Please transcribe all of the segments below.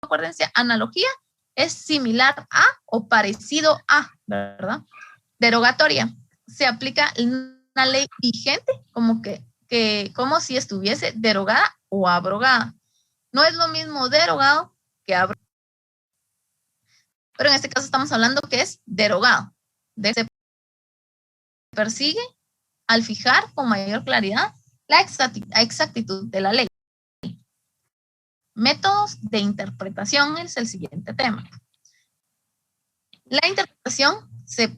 acuérdense, analogía es similar a o parecido a, ¿verdad? Derogatoria, se aplica una ley vigente como si estuviese derogada o abrogada. No es lo mismo derogado que abrogado. Pero en este caso estamos hablando que es derogado. Se persigue al fijar con mayor claridad la exactitud de la ley. Métodos de interpretación es el siguiente tema. La interpretación se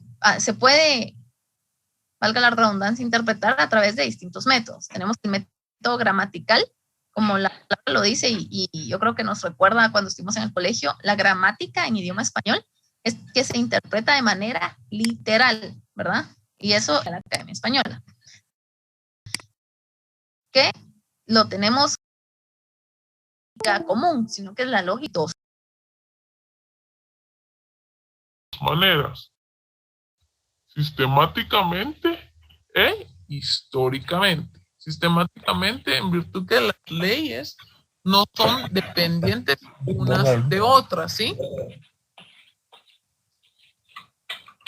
puede, valga la redundancia, interpretar a través de distintos métodos. Tenemos el método gramatical, como la palabra lo dice, y yo creo que nos recuerda cuando estuvimos en el colegio, la gramática en idioma español es que se interpreta de manera literal, ¿verdad? Y eso en la Academia Española. Que lo tenemos común, sino que es la lógica. Maneras. Sistemáticamente e históricamente. Sistemáticamente, en virtud que las leyes no son dependientes unas de otras, ¿sí?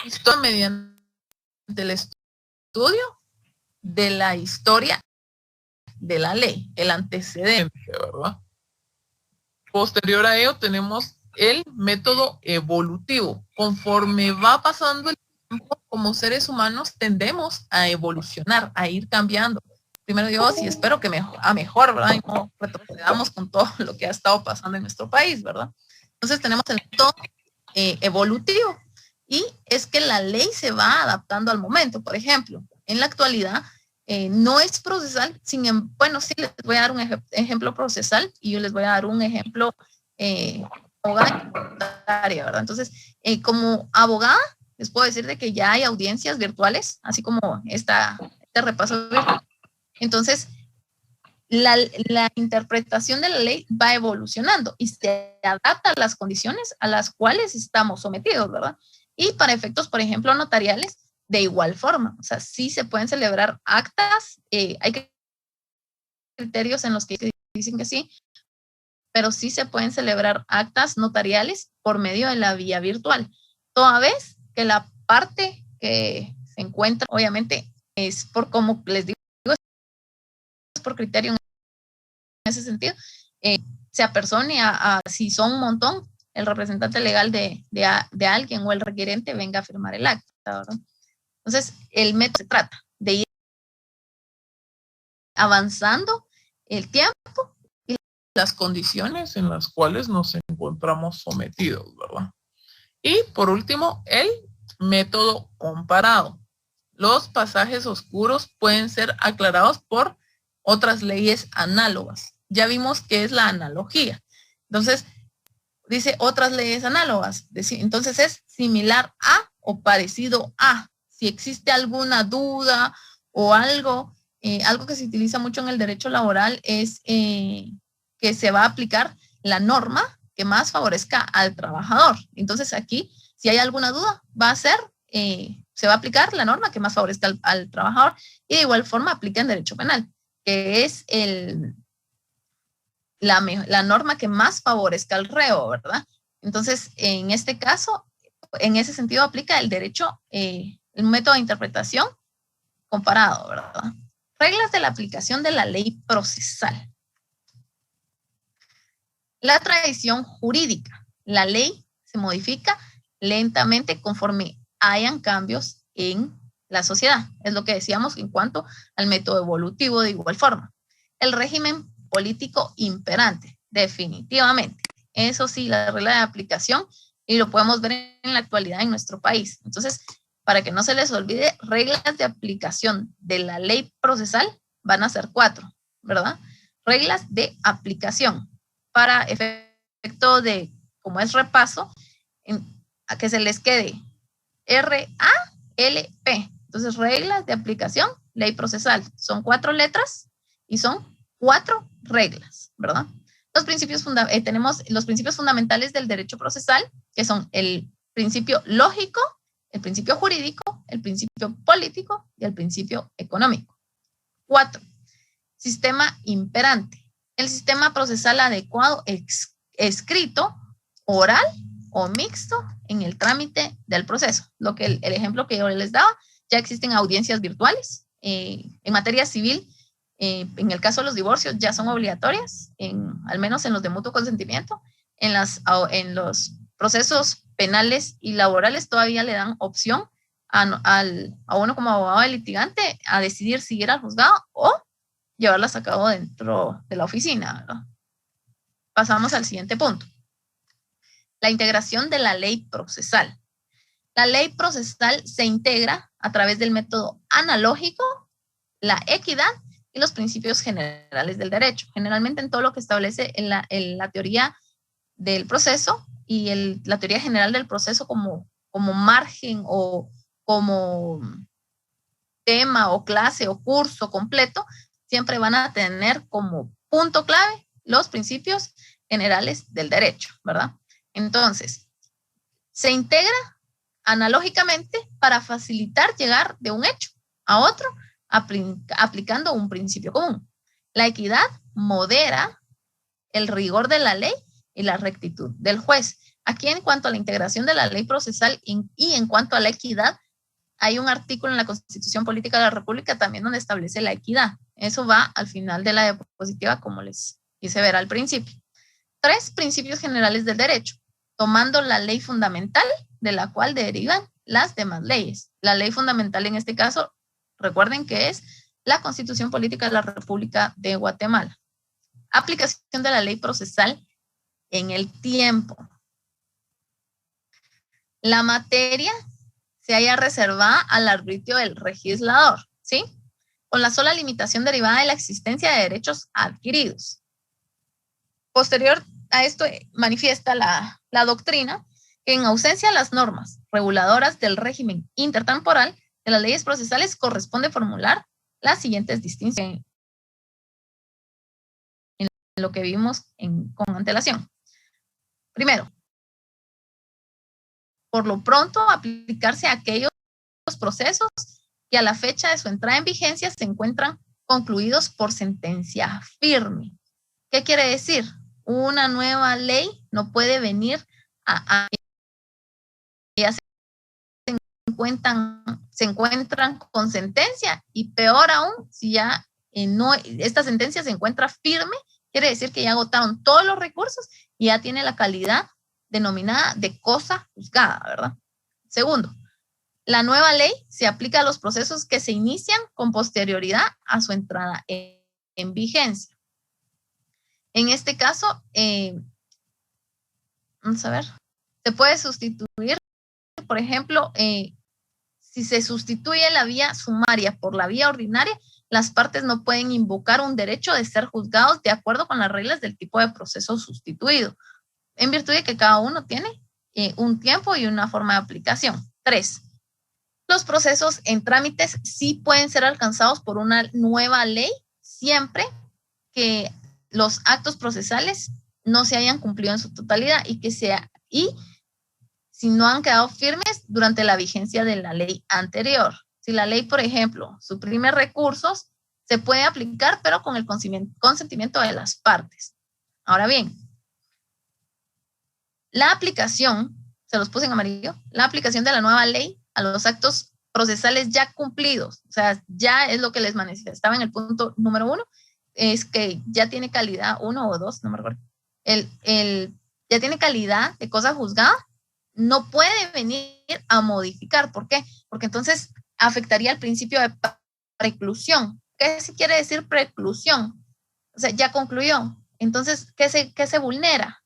Esto mediante el estudio de la historia de la ley, el antecedente, ¿verdad? Posterior a ello tenemos el método evolutivo. Conforme va pasando el tiempo, como seres humanos tendemos a evolucionar, a ir cambiando. Primero Dios, y espero que a mejor, ¿verdad? Y no retrocedamos con todo lo que ha estado pasando en nuestro país, ¿verdad? Entonces tenemos el método evolutivo, y es que la ley se va adaptando al momento. Por ejemplo, en la actualidad no es procesal, bueno, sí les voy a dar un ejemplo procesal y yo les voy a dar un ejemplo abogada, ¿verdad? Entonces, como abogada, les puedo decir de que ya hay audiencias virtuales, así como este repaso virtual. Entonces, la interpretación de la ley va evolucionando y se adapta a las condiciones a las cuales estamos sometidos, ¿verdad? Y para efectos, por ejemplo, notariales, de igual forma. O sea, sí se pueden celebrar actas, hay criterios en los que dicen que sí, pero sí se pueden celebrar actas notariales por medio de la vía virtual. Toda vez que la parte que se encuentra, obviamente, es por, como les digo, es por criterio en ese sentido, se apersone a si son un montón, el representante legal de alguien o el requerente venga a firmar el acta, ¿verdad? Entonces, el método se trata de ir avanzando el tiempo y las condiciones en las cuales nos encontramos sometidos, ¿verdad? Y por último, el método comparado. Los pasajes oscuros pueden ser aclarados por otras leyes análogas. Ya vimos qué es la analogía. Entonces, dice otras leyes análogas. Entonces, es similar a o parecido a. Si existe alguna duda o algo, algo que se utiliza mucho en el derecho laboral es que se va a aplicar la norma que más favorezca al trabajador. Entonces, aquí, si hay alguna duda, va a ser, se va a aplicar la norma que más favorezca al trabajador, y de igual forma aplica en derecho penal, que es la norma que más favorezca al reo, ¿verdad? Entonces, en este caso, en ese sentido aplica el derecho, el método de interpretación comparado, ¿verdad? Reglas de la aplicación de la ley procesal. La tradición jurídica. La ley se modifica lentamente conforme hayan cambios en la sociedad. Es lo que decíamos en cuanto al método evolutivo de igual forma. El régimen político imperante, definitivamente. Eso sí, la regla de aplicación, y lo podemos ver en la actualidad en nuestro país. Entonces, para que no se les olvide, reglas de aplicación de la ley procesal van a ser 4, ¿verdad? Reglas de aplicación para efecto de, como es repaso, a que se les quede RALP. Entonces, reglas de aplicación, ley procesal. Son 4 letras y son 4 reglas, ¿verdad? Tenemos los principios fundamentales del derecho procesal, que son el principio lógico, el principio jurídico, el principio político y el principio económico. 4. Sistema imperante. El sistema procesal adecuado escrito, oral o mixto en el trámite del proceso. Lo que el ejemplo que yo les daba, ya existen audiencias virtuales. En materia civil, en el caso de los divorcios, ya son obligatorias, al menos en los de mutuo consentimiento. En los procesos penales y laborales todavía le dan opción a uno como abogado de litigante a decidir si ir al juzgado o llevarlas a cabo dentro de la oficina, ¿verdad? Pasamos al siguiente punto. La integración de la ley procesal. La ley procesal se integra a través del método analógico, la equidad y los principios generales del derecho. Generalmente en todo lo que establece en la teoría del proceso y la teoría general del proceso como margen o como tema o clase o curso completo, siempre van a tener como punto clave los principios generales del derecho, ¿verdad? Entonces, se integra analógicamente para facilitar llegar de un hecho a otro aplicando un principio común. La equidad modera el rigor de la ley y la rectitud del juez. Aquí, en cuanto a la integración de la ley procesal y en cuanto a la equidad, hay un artículo en la Constitución Política de la República también donde establece la equidad. Eso va al final de la diapositiva, como les hice ver al principio. 3 principios generales del derecho, tomando la ley fundamental de la cual derivan las demás leyes. La ley fundamental en este caso, recuerden que es la Constitución Política de la República de Guatemala. Aplicación de la ley procesal en el tiempo. La materia se halla reservada al arbitrio del legislador, ¿sí? Con la sola limitación derivada de la existencia de derechos adquiridos. Posterior a esto manifiesta la doctrina que en ausencia de las normas reguladoras del régimen intertemporal de las leyes procesales corresponde formular las siguientes distinciones en lo que vimos con antelación. Primero, por lo pronto aplicarse a aquellos procesos que a la fecha de su entrada en vigencia se encuentran concluidos por sentencia firme. ¿Qué quiere decir? Una nueva ley no puede venir ya se encuentran con sentencia, y peor aún, si ya esta sentencia se encuentra firme, quiere decir que ya agotaron todos los recursos y ya tiene la calidad denominada de cosa juzgada, ¿verdad? Segundo, la nueva ley se aplica a los procesos que se inician con posterioridad a su entrada en vigencia. En este caso, vamos a ver, se puede sustituir, por ejemplo, si se sustituye la vía sumaria por la vía ordinaria, las partes no pueden invocar un derecho de ser juzgados de acuerdo con las reglas del tipo de proceso sustituido, en virtud de que cada uno tiene un tiempo y una forma de aplicación. 3. Los procesos en trámites sí pueden ser alcanzados por una nueva ley siempre que los actos procesales no se hayan cumplido en su totalidad y si no han quedado firmes durante la vigencia de la ley anterior. Si la ley, por ejemplo, suprime recursos, se puede aplicar, pero con el consentimiento de las partes. Ahora bien, la aplicación, se los puse en amarillo, la aplicación de la nueva ley a los actos procesales ya cumplidos, o sea, ya es lo que les manifestaba en el punto número 1, es que ya tiene calidad 1 o 2, no me recuerdo, ya tiene calidad de cosa juzgada, no puede venir a modificar. ¿Por qué? Porque entonces afectaría el principio de preclusión. ¿Qué quiere decir preclusión? O sea, ya concluyó. Entonces, ¿qué se vulnera?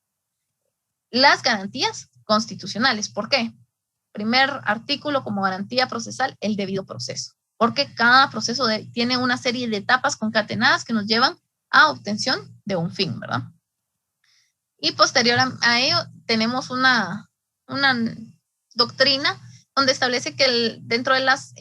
Las garantías constitucionales. ¿Por qué? Primer artículo como garantía procesal, el debido proceso. Porque cada proceso tiene una serie de etapas concatenadas que nos llevan a obtención de un fin, ¿verdad? Y posterior a ello tenemos una doctrina donde establece que dentro de las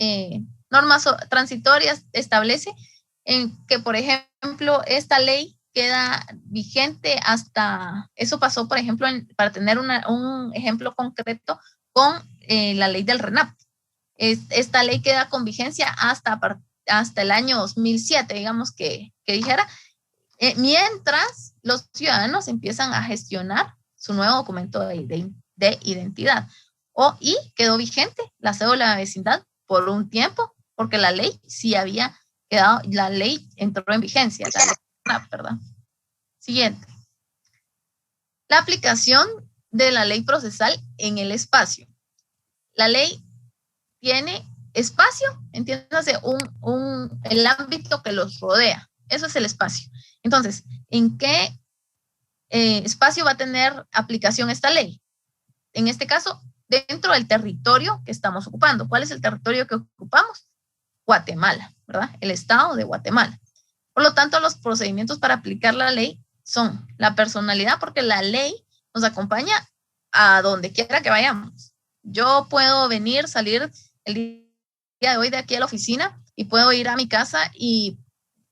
normas transitorias establece que, por ejemplo, esta ley queda vigente hasta, eso pasó, por ejemplo, para tener un ejemplo concreto con la ley del RENAP. Esta ley queda con vigencia hasta el año 2007, digamos que dijera, mientras los ciudadanos empiezan a gestionar su nuevo documento de identidad. Y quedó vigente la cédula de vecindad por un tiempo, porque la ley sí había quedado, la ley entró en vigencia. Perdón. Siguiente. La aplicación de la ley procesal en el espacio. La ley tiene espacio, entiéndase, el ámbito que los rodea. Eso es el espacio. Entonces, ¿en qué espacio va a tener aplicación esta ley? En este caso, dentro del territorio que estamos ocupando. ¿Cuál es el territorio que ocupamos? Guatemala, ¿verdad? El estado de Guatemala. Por lo tanto, los procedimientos para aplicar la ley son la personalidad, porque la ley nos acompaña a donde quiera que vayamos. Yo puedo salir el día de hoy de aquí a la oficina y puedo ir a mi casa y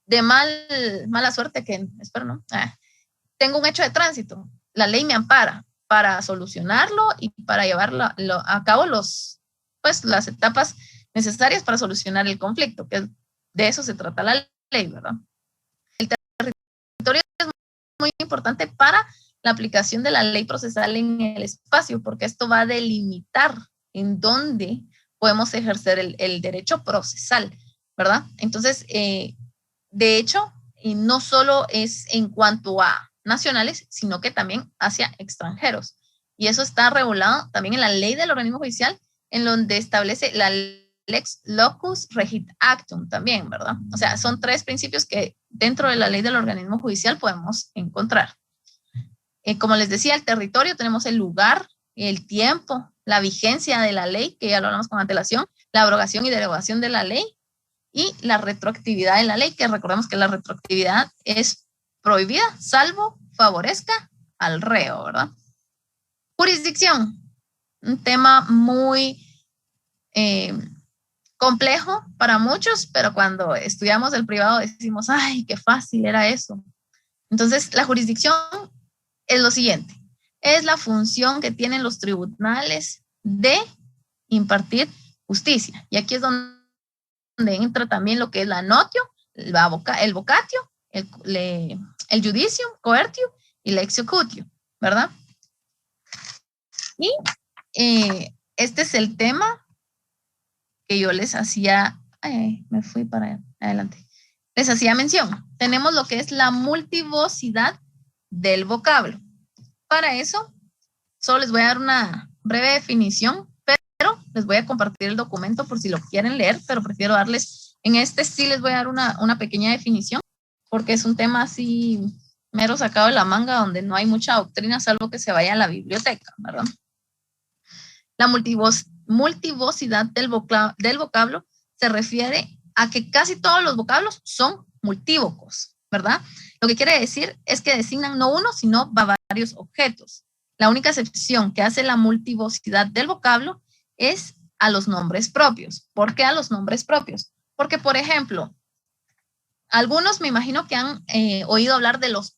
de mala suerte que, espero, ¿no? Tengo un hecho de tránsito. La ley me ampara para solucionarlo y para llevarlo a cabo las etapas necesarias para solucionar el conflicto, que de eso se trata la ley, ¿verdad? El territorio es muy importante para la aplicación de la ley procesal en el espacio, porque esto va a delimitar en dónde podemos ejercer el derecho procesal, ¿verdad? Entonces, de hecho, no solo es en cuanto a nacionales, sino que también hacia extranjeros. Y eso está regulado también en la ley del organismo judicial, en donde establece la lex locus regit actum también, ¿verdad? O sea, son 3 principios que dentro de la ley del organismo judicial podemos encontrar. Como les decía, el territorio, tenemos el lugar, el tiempo, la vigencia de la ley, que ya lo hablamos con antelación, la abrogación y derogación de la ley, y la retroactividad de la ley, que recordemos que la retroactividad es prohibida, salvo favorezca al reo, ¿verdad? Jurisdicción, un tema muy complejo para muchos, pero cuando estudiamos el privado decimos, ¡ay, qué fácil era eso! Entonces, la jurisdicción es lo siguiente, es la función que tienen los tribunales de impartir justicia. Y aquí es donde entra también lo que es la notio, el vocatio, el judicium, coertio y la executio, ¿verdad? Y este es el tema que yo les hacía, me fui para adelante, les hacía mención. Tenemos lo que es la multivocidad del vocablo. Para eso, solo les voy a dar una breve definición, pero les voy a compartir el documento por si lo quieren leer, pero prefiero darles, en este sí les voy a dar una pequeña definición, porque es un tema así mero sacado de la manga, donde no hay mucha doctrina, salvo que se vaya a la biblioteca, ¿verdad? La multivocidad del vocablo se refiere a que casi todos los vocablos son multívocos, ¿verdad? Lo que quiere decir es que designan no uno, sino varios objetos. La única excepción que hace la multivocidad del vocablo es a los nombres propios. ¿Por qué a los nombres propios? Porque, por ejemplo, algunos me imagino que han oído hablar de los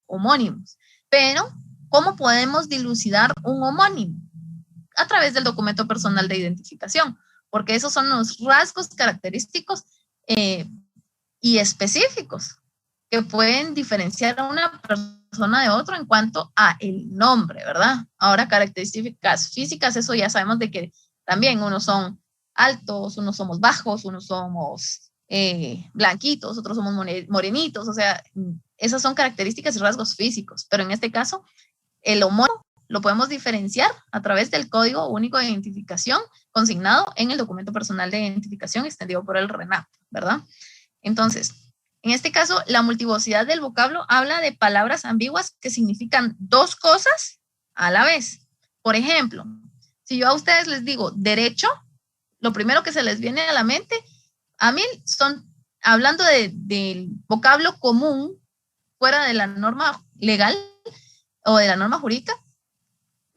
homónimos, pero ¿cómo podemos dilucidar un homónimo? A través del documento personal de identificación, porque esos son los rasgos característicos y específicos que pueden diferenciar a una persona de otro en cuanto a el nombre, ¿verdad? Ahora, características físicas, eso ya sabemos de que también unos son altos, unos somos bajos, unos somos blanquitos, otros somos morenitos, o sea, esas son características y rasgos físicos, pero en este caso, el homónimo lo podemos diferenciar a través del Código Único de Identificación consignado en el documento personal de identificación extendido por el RENAP, ¿verdad? Entonces, en este caso, la multivocidad del vocablo habla de palabras ambiguas que significan 2 cosas a la vez. Por ejemplo, si yo a ustedes les digo derecho, lo primero que se les viene a la mente, a mí son, hablando del vocablo común, fuera de la norma legal o de la norma jurídica,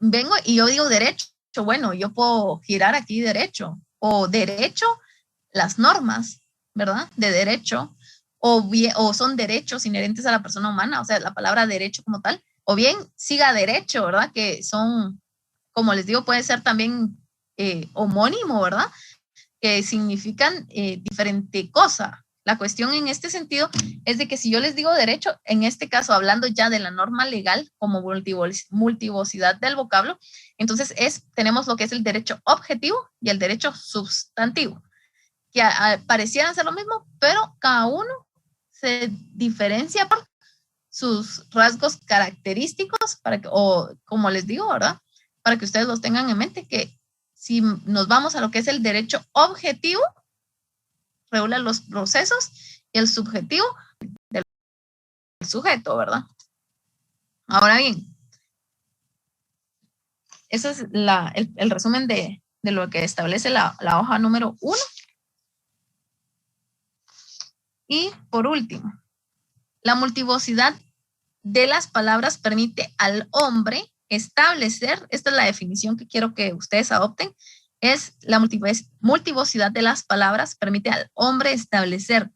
vengo y yo digo derecho, bueno, yo puedo girar aquí derecho, o derecho, las normas, ¿verdad? De derecho, o son derechos inherentes a la persona humana, o sea, la palabra derecho como tal, o bien siga derecho, ¿verdad? Que son, como les digo, puede ser también homónimo, ¿verdad? Que significan diferente cosa. La cuestión en este sentido es de que si yo les digo derecho, en este caso hablando ya de la norma legal como multivocidad del vocablo, entonces tenemos lo que es el derecho objetivo y el derecho sustantivo, que parecieran ser lo mismo, pero cada uno se diferencia por sus rasgos característicos, o como les digo, ¿verdad? Para que ustedes los tengan en mente, que si nos vamos a lo que es el derecho objetivo, regula los procesos, y el subjetivo del sujeto, ¿verdad? Ahora bien, ese es el resumen de lo que establece la hoja número 1. Y por último, la multivocidad de las palabras permite al hombre establecer, esta es la definición que quiero que ustedes adopten, es la multivocidad de las palabras permite al hombre establecer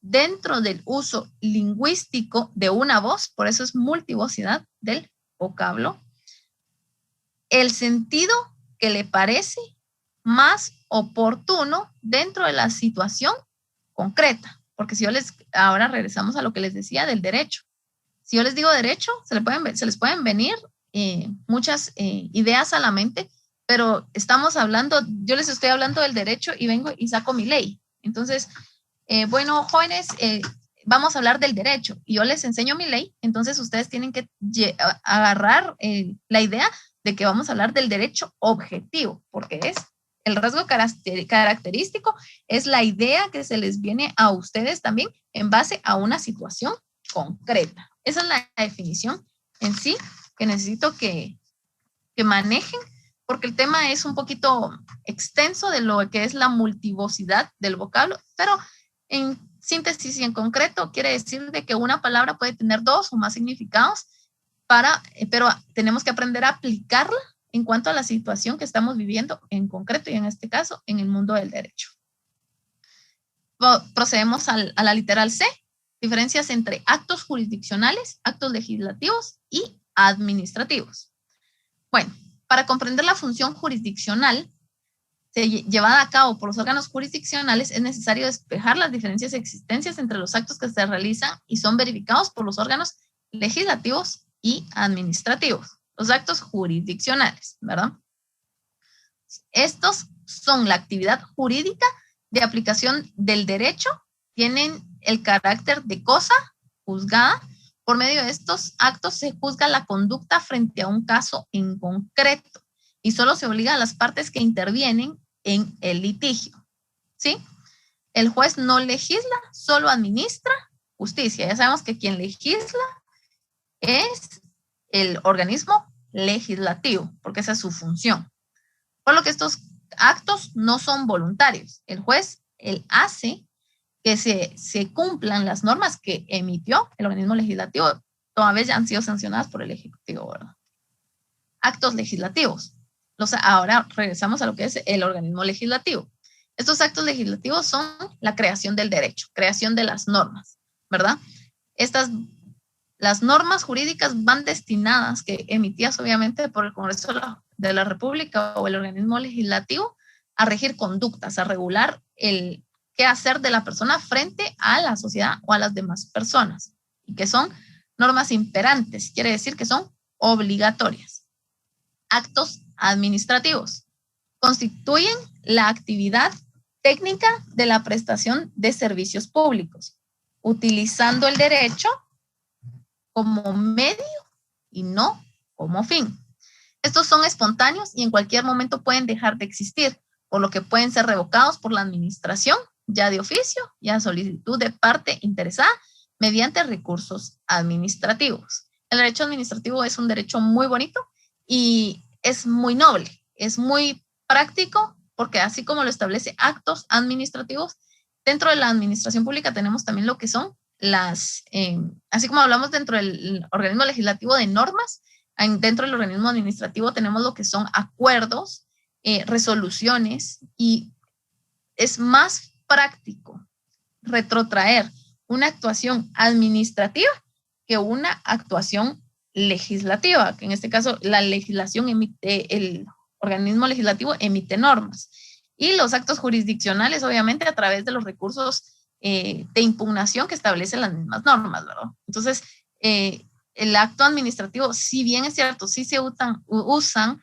dentro del uso lingüístico de una voz, por eso es multivocidad del vocablo, el sentido que le parece más oportuno dentro de la situación concreta. Porque si ahora regresamos a lo que les decía del derecho. Si yo les digo derecho, se les pueden venir muchas ideas a la mente, pero yo les estoy hablando del derecho y vengo y saco mi ley. Entonces, bueno, jóvenes, vamos a hablar del derecho y yo les enseño mi ley, entonces ustedes tienen que agarrar la idea de que vamos a hablar del derecho objetivo, porque es el rasgo característico, es la idea que se les viene a ustedes también en base a una situación concreta. Esa es la definición en sí que necesito que manejen, porque el tema es un poquito extenso de lo que es la multivocidad del vocablo, pero en síntesis y en concreto quiere decir de que una palabra puede tener 2 o más significados, pero tenemos que aprender a aplicarla en cuanto a la situación que estamos viviendo en concreto y en este caso en el mundo del derecho. Procedemos a la literal C, diferencias entre actos jurisdiccionales, actos legislativos y administrativos. Bueno, para comprender la función jurisdiccional llevada a cabo por los órganos jurisdiccionales, es necesario despejar las diferencias existencias entre los actos que se realizan y son verificados por los órganos legislativos y administrativos, los actos jurisdiccionales, ¿verdad? Estos son la actividad jurídica de aplicación del derecho, tienen el carácter de cosa juzgada. Por medio de estos actos se juzga la conducta frente a un caso en concreto y solo se obliga a las partes que intervienen en el litigio, ¿sí? El juez no legisla, solo administra justicia. Ya sabemos que quien legisla es el organismo legislativo, porque esa es su función. Por lo que estos actos no son voluntarios. El juez, él hace que se cumplan las normas que emitió el organismo legislativo, toda vez ya han sido sancionadas por el Ejecutivo, ¿verdad? Actos legislativos. Ahora regresamos a lo que es el organismo legislativo. Estos actos legislativos son la creación del derecho, creación de las normas, ¿verdad? Las normas jurídicas van destinadas, que emitidas obviamente por el Congreso de la República o el organismo legislativo, a regir conductas, a regular el qué hacer de la persona frente a la sociedad o a las demás personas, y que son normas imperantes, quiere decir que son obligatorias. Actos administrativos constituyen la actividad técnica de la prestación de servicios públicos, utilizando el derecho como medio y no como fin. Estos son espontáneos y en cualquier momento pueden dejar de existir, por lo que pueden ser revocados por la administración, ya de oficio, ya a solicitud de parte interesada, mediante recursos administrativos. El derecho administrativo es un derecho muy bonito y es muy noble, es muy práctico, porque así como lo establece actos administrativos, dentro de la administración pública tenemos también lo que son así como hablamos dentro del organismo legislativo de normas, dentro del organismo administrativo tenemos lo que son acuerdos, resoluciones, y es más práctico retrotraer una actuación administrativa que una actuación legislativa, que en este caso la legislación el organismo legislativo emite normas, y los actos jurisdiccionales obviamente a través de los recursos de impugnación que establecen las mismas normas, ¿verdad? Entonces, el acto administrativo, si bien es cierto, sí se usan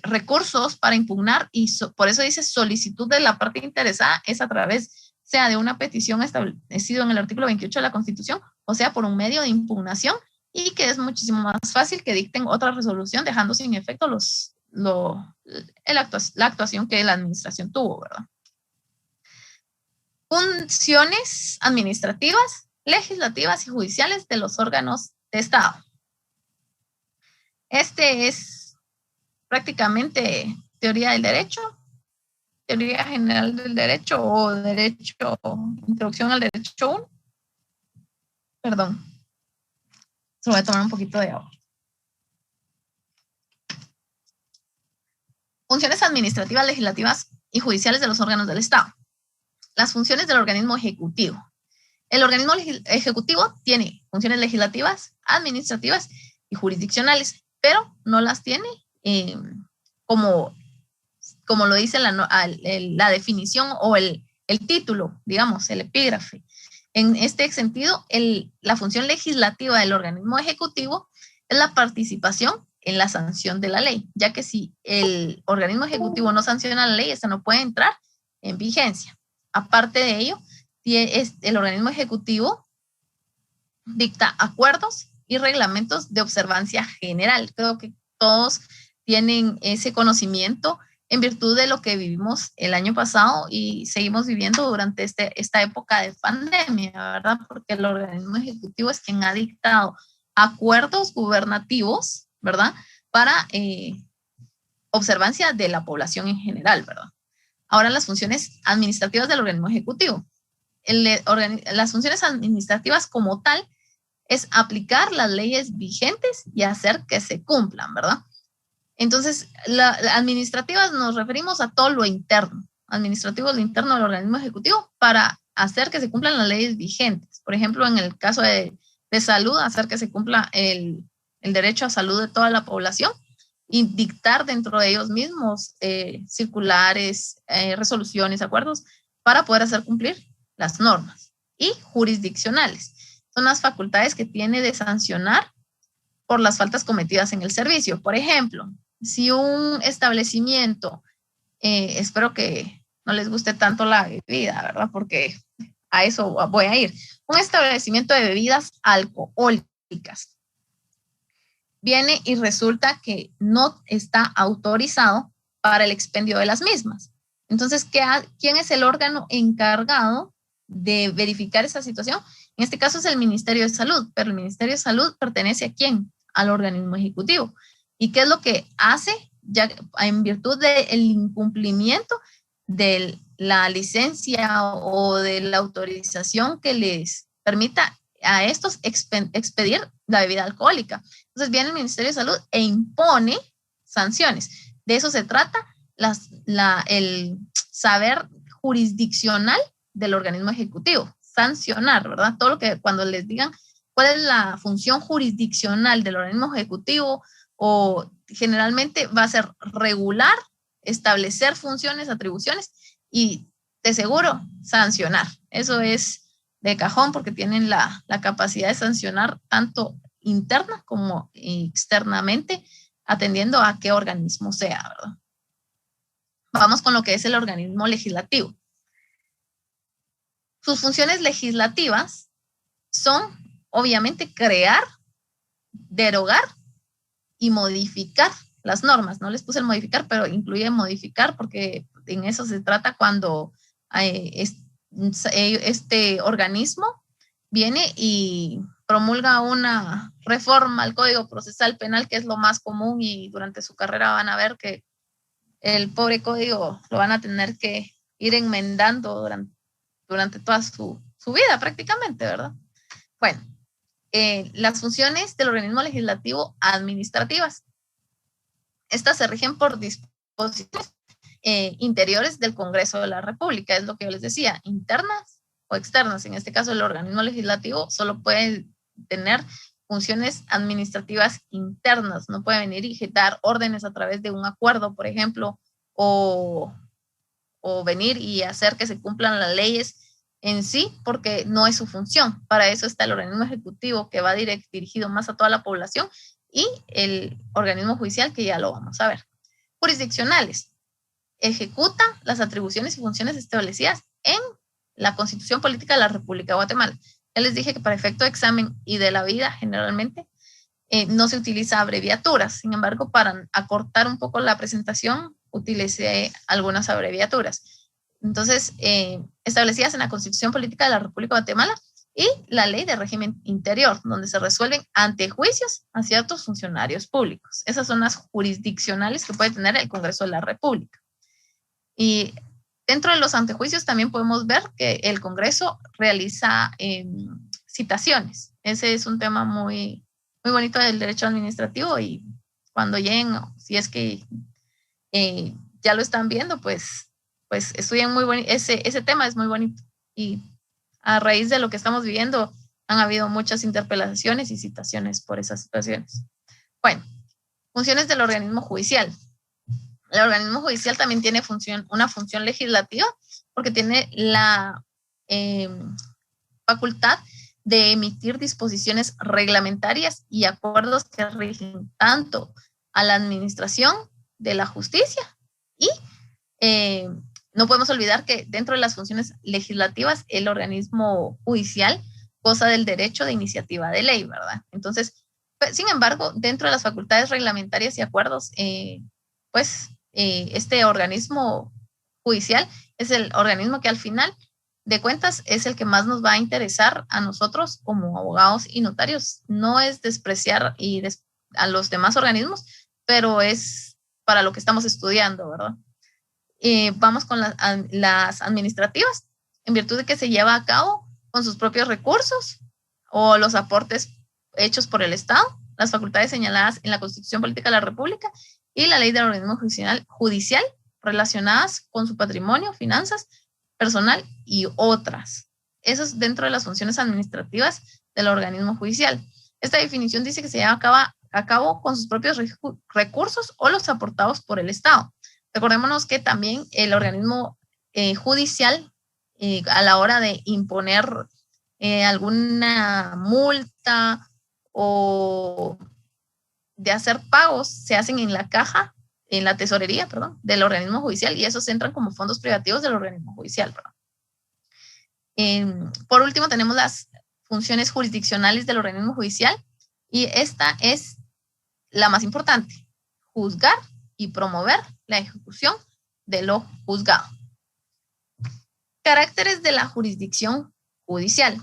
recursos para impugnar y por eso dice solicitud de la parte interesada es a través, sea de una petición establecido en el artículo 28 de la Constitución, o sea, por un medio de impugnación y que es muchísimo más fácil que dicten otra resolución dejando sin efecto la actuación que la administración tuvo, ¿verdad? Funciones administrativas, legislativas y judiciales de los órganos de Estado. Este es prácticamente teoría del derecho, teoría general del derecho o derecho, introducción al derecho 1. Perdón. Se voy a tomar un poquito de agua. Funciones administrativas, legislativas y judiciales de los órganos del Estado. Las funciones del organismo ejecutivo. El organismo ejecutivo tiene funciones legislativas, administrativas y jurisdiccionales, pero no las tiene como lo dice la definición o el título, digamos, el epígrafe. En este sentido, la función legislativa del organismo ejecutivo es la participación en la sanción de la ley, ya que si el organismo ejecutivo no sanciona la ley, esta no puede entrar en vigencia. Aparte de ello, el organismo ejecutivo dicta acuerdos y reglamentos de observancia general. Creo que todos tienen ese conocimiento en virtud de lo que vivimos el año pasado y seguimos viviendo durante esta época de pandemia, ¿verdad? Porque el organismo ejecutivo es quien ha dictado acuerdos gubernativos, ¿verdad? Para observancia de la población en general, ¿verdad? Ahora las funciones administrativas del organismo ejecutivo. Las funciones administrativas como tal es aplicar las leyes vigentes y hacer que se cumplan, ¿verdad? Entonces, administrativas nos referimos a todo lo interno, administrativo es lo interno del organismo ejecutivo para hacer que se cumplan las leyes vigentes. Por ejemplo, en el caso de salud, hacer que se cumpla el derecho a salud de toda la población y dictar dentro de ellos mismos circulares, resoluciones, acuerdos para poder hacer cumplir las normas. Y jurisdiccionales son las facultades que tiene de sancionar por las faltas cometidas en el servicio. Por ejemplo, si un establecimiento, espero que no les guste tanto la bebida, ¿verdad? Porque a eso voy a ir. Un establecimiento de bebidas alcohólicas viene y resulta que no está autorizado para el expendio de las mismas. Entonces, ¿quién es el órgano encargado de verificar esa situación? En este caso es el Ministerio de Salud, pero el Ministerio de Salud pertenece ¿a quién? Al organismo ejecutivo. ¿Y qué es lo que hace? Ya en virtud del incumplimiento de la licencia o de la autorización que les permita a estos expedir la bebida alcohólica. Entonces viene el Ministerio de Salud e impone sanciones. De eso se trata el saber jurisdiccional del organismo ejecutivo, sancionar, ¿verdad? Todo lo que cuando les digan cuál es la función jurisdiccional del organismo ejecutivo o generalmente va a ser regular, establecer funciones, atribuciones y de seguro sancionar. Eso es de cajón porque tienen la capacidad de sancionar tanto interna como externamente atendiendo a qué organismo sea, ¿verdad? Vamos con lo que es el organismo legislativo. Sus funciones legislativas son, obviamente, crear, derogar y modificar las normas. No les puse el modificar, pero incluye modificar porque en eso se trata cuando este organismo viene y promulga una reforma al Código Procesal Penal, que es lo más común y durante su carrera van a ver que el pobre código lo van a tener que ir enmendando durante toda su vida prácticamente, ¿verdad? Bueno, las funciones del organismo legislativo administrativas. Estas se rigen por disposiciones interiores del Congreso de la República, es lo que yo les decía, internas o externas. En este caso, el organismo legislativo solo puede tener funciones administrativas internas, no puede venir y dar órdenes a través de un acuerdo, por ejemplo, o venir y hacer que se cumplan las leyes en sí, porque no es su función. Para eso está el organismo ejecutivo, que va dirigido más a toda la población, y el organismo judicial, que ya lo vamos a ver. Jurisdiccionales. Ejecuta las atribuciones y funciones establecidas en la Constitución Política de la República de Guatemala. Ya les dije que para efecto de examen y de la vida, generalmente, no se utiliza abreviaturas. Sin embargo, para acortar un poco la presentación, utilicé algunas abreviaturas. Entonces, establecidas en la Constitución Política de la República de Guatemala y la Ley de Régimen Interior, donde se resuelven antejuicios a ciertos funcionarios públicos. Esas son las jurisdiccionales que puede tener el Congreso de la República. Y dentro de los antejuicios también podemos ver que el Congreso realiza citaciones. Ese es un tema muy, muy bonito del derecho administrativo, y cuando lleguen, si es que ya lo están viendo, pues estudian muy bonito. Ese tema es muy bonito, y a raíz de lo que estamos viviendo han habido muchas interpelaciones y citaciones por esas situaciones. Bueno, funciones del organismo judicial. El organismo judicial también tiene una función legislativa, porque tiene la facultad de emitir disposiciones reglamentarias y acuerdos que rigen tanto a la administración de la justicia, y no podemos olvidar que dentro de las funciones legislativas el organismo judicial goza del derecho de iniciativa de ley, ¿verdad? Entonces, sin embargo, dentro de las facultades reglamentarias y acuerdos, este organismo judicial es el organismo que al final de cuentas es el que más nos va a interesar a nosotros como abogados y notarios. No es despreciar a los demás organismos, pero es para lo que estamos estudiando, ¿verdad? Vamos con las administrativas, en virtud de que se lleva a cabo con sus propios recursos o los aportes hechos por el Estado, las facultades señaladas en la Constitución Política de la República y la Ley del Organismo Judicial relacionadas con su patrimonio, finanzas, personal y otras. Eso es dentro de las funciones administrativas del organismo judicial. Esta definición dice que se lleva a cabo con sus propios recursos o los aportados por el Estado. Recordémonos que también el organismo judicial, a la hora de imponer alguna multa o de hacer pagos, se hacen en la caja, en la tesorería, perdón, del organismo judicial, y esos entran como fondos privativos del organismo judicial, ¿verdad? Por último, tenemos las funciones jurisdiccionales del organismo judicial, y esta es la más importante: juzgar y promover la ejecución de lo juzgado. Caracteres de la jurisdicción judicial.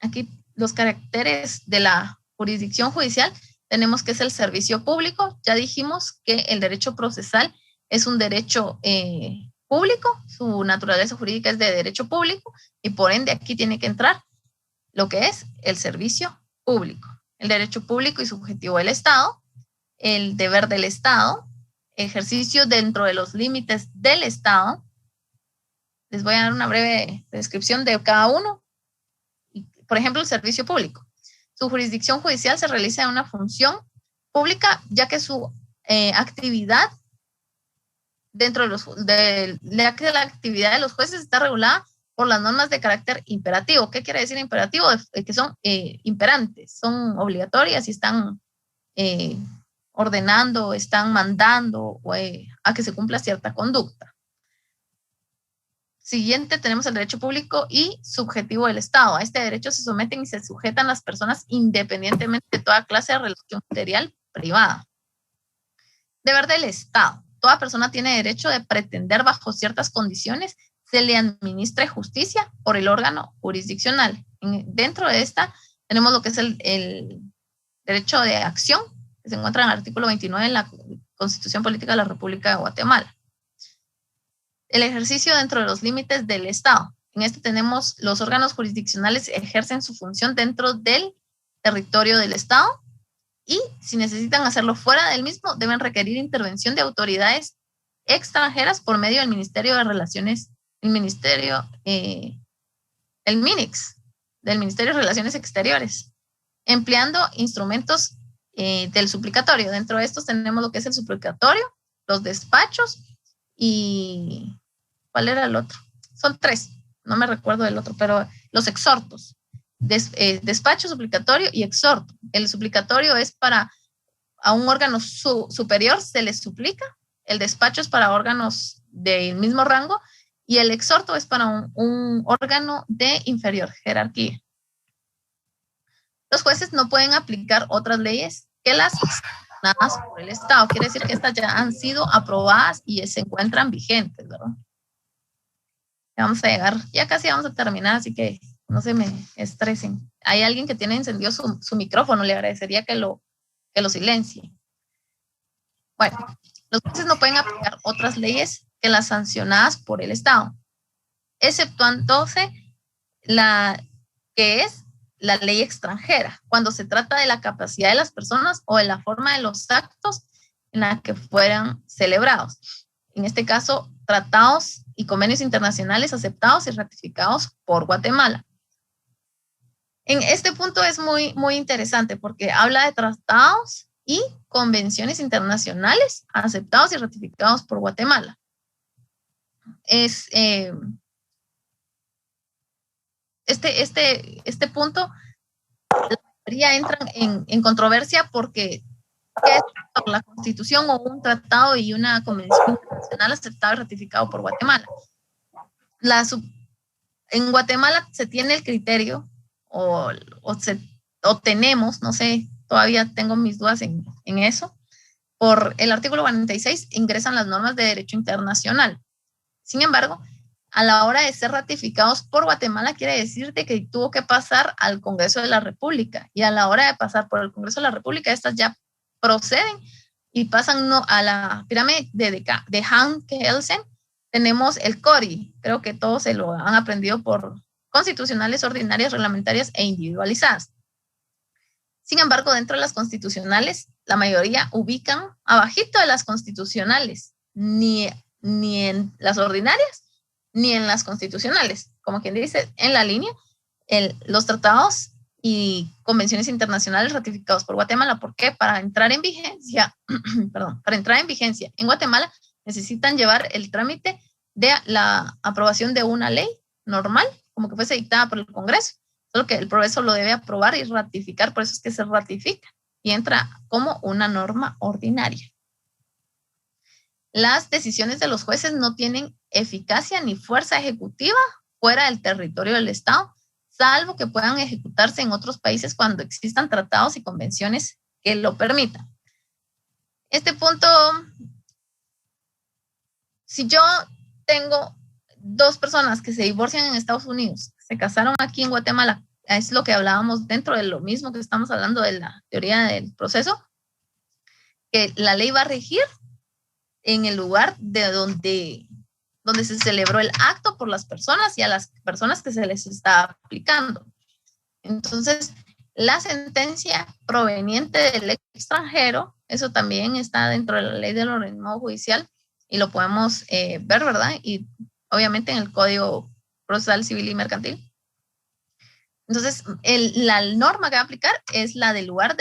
Aquí los caracteres de la jurisdicción judicial tenemos que es el servicio público. Ya dijimos que el derecho procesal es un derecho público, su naturaleza jurídica es de derecho público, y por ende aquí tiene que entrar lo que es el servicio público, el derecho público y subjetivo del Estado, el deber del Estado, ejercicio dentro de los límites del Estado. Les voy a dar una breve descripción de cada uno. Por ejemplo, el servicio público. Su jurisdicción judicial se realiza en una función pública, ya que su actividad dentro de la actividad de los jueces está regulada por las normas de carácter imperativo. ¿Qué quiere decir imperativo? Que son imperantes, son obligatorias y están ordenando, están mandando a que se cumpla cierta conducta. Siguiente, tenemos el derecho público y subjetivo del Estado. A este derecho se someten y se sujetan las personas independientemente de toda clase de relación material privada. Deber del Estado. Toda persona tiene derecho de pretender bajo ciertas condiciones se le administre justicia por el órgano jurisdiccional. Dentro de esta tenemos lo que es el derecho de acción, que se encuentra en el artículo 29 de la Constitución Política de la República de Guatemala. El ejercicio dentro de los límites del Estado. En este tenemos los órganos jurisdiccionales ejercen su función dentro del territorio del Estado, y si necesitan hacerlo fuera del mismo, deben requerir intervención de autoridades extranjeras por medio del Ministerio de Relaciones, el MINIX, del Ministerio de Relaciones Exteriores, empleando instrumentos del suplicatorio. Dentro de estos tenemos lo que es el suplicatorio, los despachos y... ¿cuál era el otro? Son tres. no me recuerdo del otro, pero los exhortos, despacho, suplicatorio y exhorto. El suplicatorio es para a un órgano superior se le suplica, el despacho es para órganos del mismo rango y el exhorto es para un órgano de inferior jerarquía. Los jueces no pueden aplicar otras leyes que las sancionadas por el Estado. Quiere decir que estas ya han sido aprobadas y se encuentran vigentes, ¿verdad? Vamos a llegar, ya casi vamos a terminar, así que no se me estresen. Hay alguien que tiene encendido su micrófono, le agradecería que lo silencie. Bueno, los jueces no pueden aplicar otras leyes que las sancionadas por el Estado, exceptuándose la que es la ley extranjera, cuando se trata de la capacidad de las personas o de la forma de los actos en la que fueran celebrados. En este caso, tratados y convenios internacionales aceptados y ratificados por Guatemala. En este punto es muy, muy interesante porque habla de tratados y convenciones internacionales aceptados y ratificados por Guatemala. Este punto, la mayoría entran en controversia porque ¿qué es la Constitución o un tratado y una convención internacional aceptado y ratificado por Guatemala? En Guatemala se tiene el criterio o tenemos, no sé, todavía tengo mis dudas en eso, por el artículo 46 ingresan las normas de derecho internacional. Sin embargo, a la hora de ser ratificados por Guatemala quiere decir de que tuvo que pasar al Congreso de la República, y a la hora de pasar por el Congreso de la República estas ya proceden y pasan a la pirámide de Han Kelsen. Tenemos el CORI, creo que todos se lo han aprendido por constitucionales, ordinarias, reglamentarias e individualizadas. Sin embargo, dentro de las constitucionales, la mayoría ubican abajito de las constitucionales, ni en las ordinarias, ni en las constitucionales. Como quien dice, en la línea, los tratados y convenciones internacionales ratificados por Guatemala. ¿Por qué? Para entrar en vigencia, para entrar en vigencia en Guatemala necesitan llevar el trámite de la aprobación de una ley normal, como que fuese dictada por el Congreso, solo que el Congreso lo debe aprobar y ratificar, por eso es que se ratifica y entra como una norma ordinaria. Las decisiones de los jueces no tienen eficacia ni fuerza ejecutiva fuera del territorio del Estado, salvo que puedan ejecutarse en otros países cuando existan tratados y convenciones que lo permitan. Este punto, si yo tengo dos personas que se divorcian en Estados Unidos, se casaron aquí en Guatemala, es lo que hablábamos dentro de lo mismo que estamos hablando de la teoría del proceso, que la ley va a regir en el lugar de donde se celebró el acto por las personas y a las personas que se les está aplicando. Entonces, la sentencia proveniente del extranjero, eso también está dentro de la ley del organismo judicial y lo podemos ver, ¿verdad? Y obviamente en el Código Procesal Civil y Mercantil. Entonces, la norma que va a aplicar es la del lugar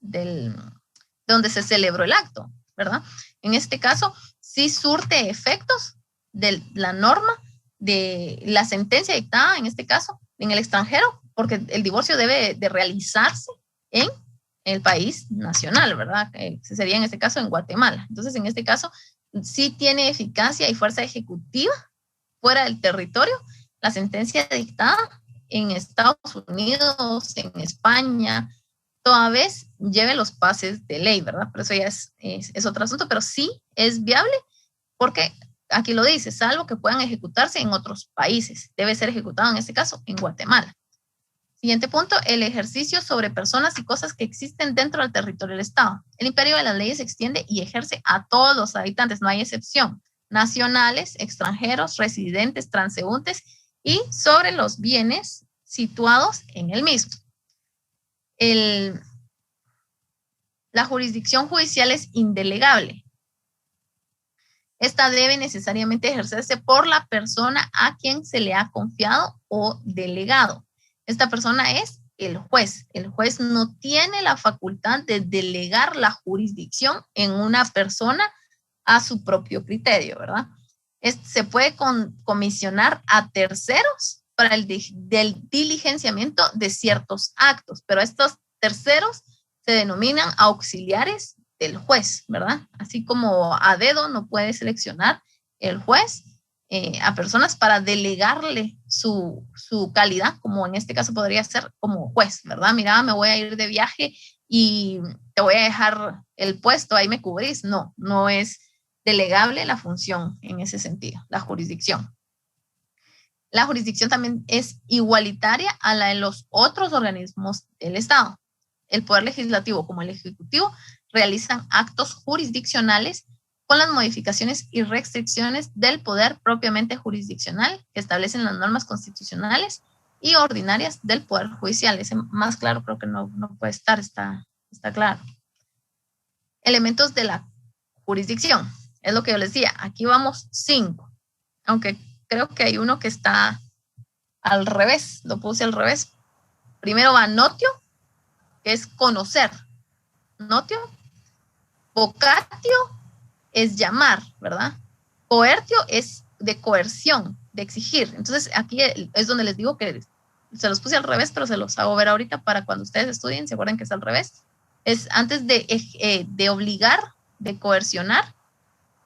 donde se celebró el acto, ¿verdad? En este caso, sí surte efectos de la norma, de la sentencia dictada, en este caso, en el extranjero, porque el divorcio debe de realizarse en el país nacional, ¿verdad? Sería en este caso en Guatemala. Entonces, en este caso, sí tiene eficacia y fuerza ejecutiva fuera del territorio la sentencia dictada en Estados Unidos, en España, toda vez lleve los pases de ley, ¿verdad? Pero eso ya es otro asunto, pero sí es viable porque aquí lo dice, salvo que puedan ejecutarse en otros países. Debe ser ejecutado en este caso en Guatemala. Siguiente punto, el ejercicio sobre personas y cosas que existen dentro del territorio del Estado. El imperio de las leyes se extiende y ejerce a todos los habitantes, no hay excepción, nacionales, extranjeros, residentes, transeúntes y sobre los bienes situados en el mismo. La jurisdicción judicial es indelegable. Esta debe necesariamente ejercerse por la persona a quien se le ha confiado o delegado. Esta persona es el juez. El juez no tiene la facultad de delegar la jurisdicción en una persona a su propio criterio, ¿verdad? se puede comisionar a terceros para el del diligenciamiento de ciertos actos, pero estos terceros se denominan auxiliares del juez, ¿verdad? Así como a dedo no puede seleccionar el juez a personas para delegarle su calidad, como en este caso podría ser como juez, ¿verdad? Mira, me voy a ir de viaje y te voy a dejar el puesto, ahí me cubrís. No, no es delegable la función en ese sentido, la jurisdicción. La jurisdicción también es igualitaria a la de los otros organismos del Estado. El Poder Legislativo como el Ejecutivo realizan actos jurisdiccionales con las modificaciones y restricciones del poder propiamente jurisdiccional que establecen las normas constitucionales y ordinarias del Poder Judicial. Ese más claro creo que no puede estar, está claro. Elementos de la jurisdicción. Es lo que yo les decía, aquí vamos 5, aunque creo que hay uno que está al revés, lo puse al revés. Primero va notio, que es conocer, notio. Vocatio es llamar, ¿verdad? Coertio es de coerción, de exigir. Entonces aquí es donde les digo que se los puse al revés, pero se los hago ver ahorita para cuando ustedes estudien, se acuerdan que es al revés. Es antes de obligar, de coercionar.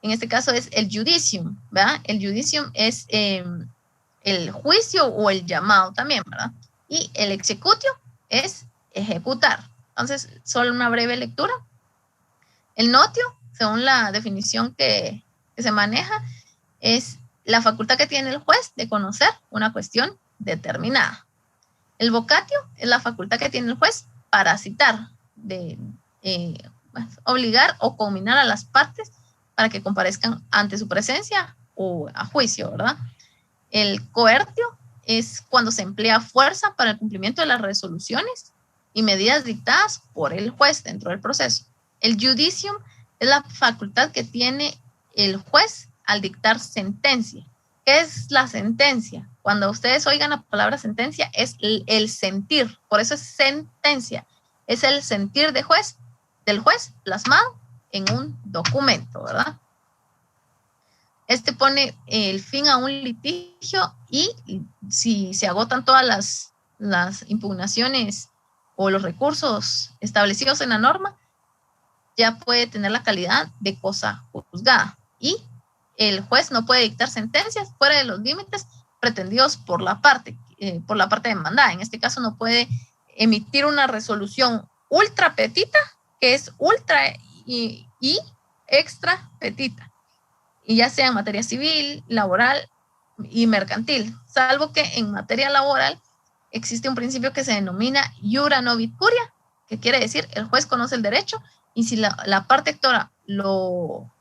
En este caso es el judicium, ¿verdad? El judicium es el juicio o el llamado también, ¿verdad? Y el executio es ejecutar. Entonces, solo una breve lectura. El notio, según la definición que se maneja, es la facultad que tiene el juez de conocer una cuestión determinada. El vocatio es la facultad que tiene el juez para citar, de obligar o combinar a las partes para que comparezcan ante su presencia o a juicio, ¿verdad? El coertio es cuando se emplea fuerza para el cumplimiento de las resoluciones y medidas dictadas por el juez dentro del proceso. El judicium es la facultad que tiene el juez al dictar sentencia. ¿Qué es la sentencia? Cuando ustedes oigan la palabra sentencia, es el sentir. Por eso es sentencia. Es el sentir del juez plasmado en un documento, ¿verdad? Este pone el fin a un litigio y si se agotan todas las impugnaciones o los recursos establecidos en la norma, ya puede tener la calidad de cosa juzgada. Y el juez no puede dictar sentencias fuera de los límites pretendidos por la parte demandada. En este caso no puede emitir una resolución ultra petita, que es ultra y extra petita, y ya sea en materia civil, laboral y mercantil, salvo que en materia laboral existe un principio que se denomina iura novit curia, que quiere decir el juez conoce el derecho, y si la parte actora lo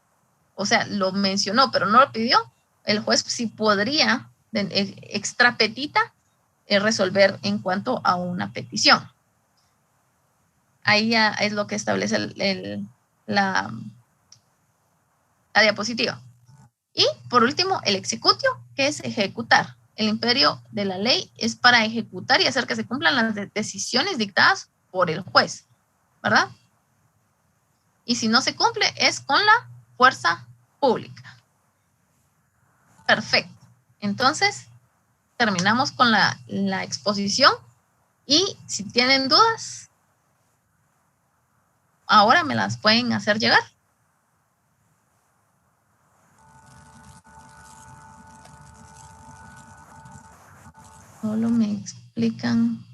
mencionó pero no lo pidió, el juez sí podría extra petita resolver en cuanto a una petición. Ahí ya es lo que establece la diapositiva. Y por último, el executio, que es ejecutar. El imperio de la ley es para ejecutar y hacer que se cumplan las decisiones dictadas por el juez, ¿verdad? Y si no se cumple, es con la fuerza pública. Perfecto. Entonces, terminamos con la exposición y si tienen dudas, ahora me las pueden hacer llegar. Solo me explican.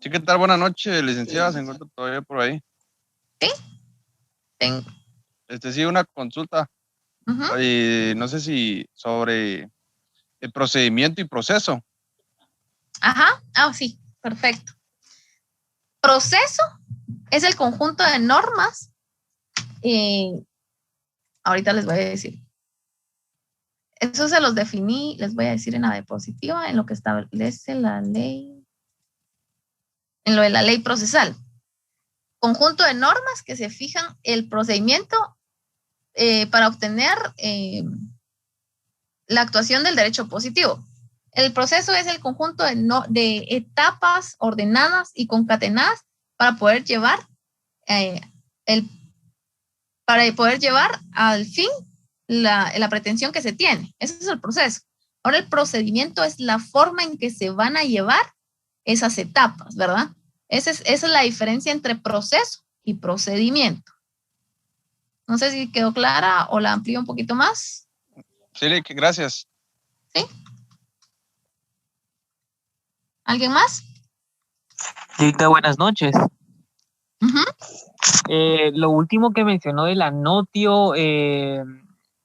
Sí, ¿qué tal? Buenas noches, licenciada. ¿Se encuentra todavía por ahí? Sí. Tengo. Sí, una consulta. Y no sé si sobre el procedimiento y proceso. Ajá. Sí, perfecto. Proceso es el conjunto de normas. Ahorita les voy a decir. Eso se los definí, les voy a decir en la diapositiva, en lo que establece la ley. En lo de la ley procesal. Conjunto de normas que se fijan el procedimiento para obtener la actuación del derecho positivo. El proceso es el conjunto de etapas ordenadas y concatenadas para poder llevar al fin la pretensión que se tiene. Ese es el proceso. Ahora el procedimiento es la forma en que se van a llevar esas etapas, ¿verdad? Esa es la diferencia entre proceso y procedimiento. No sé si quedó clara o la amplío un poquito más. Sí, gracias. ¿Sí? ¿Alguien más? Directa, buenas noches. Lo último que mencionó de la notio,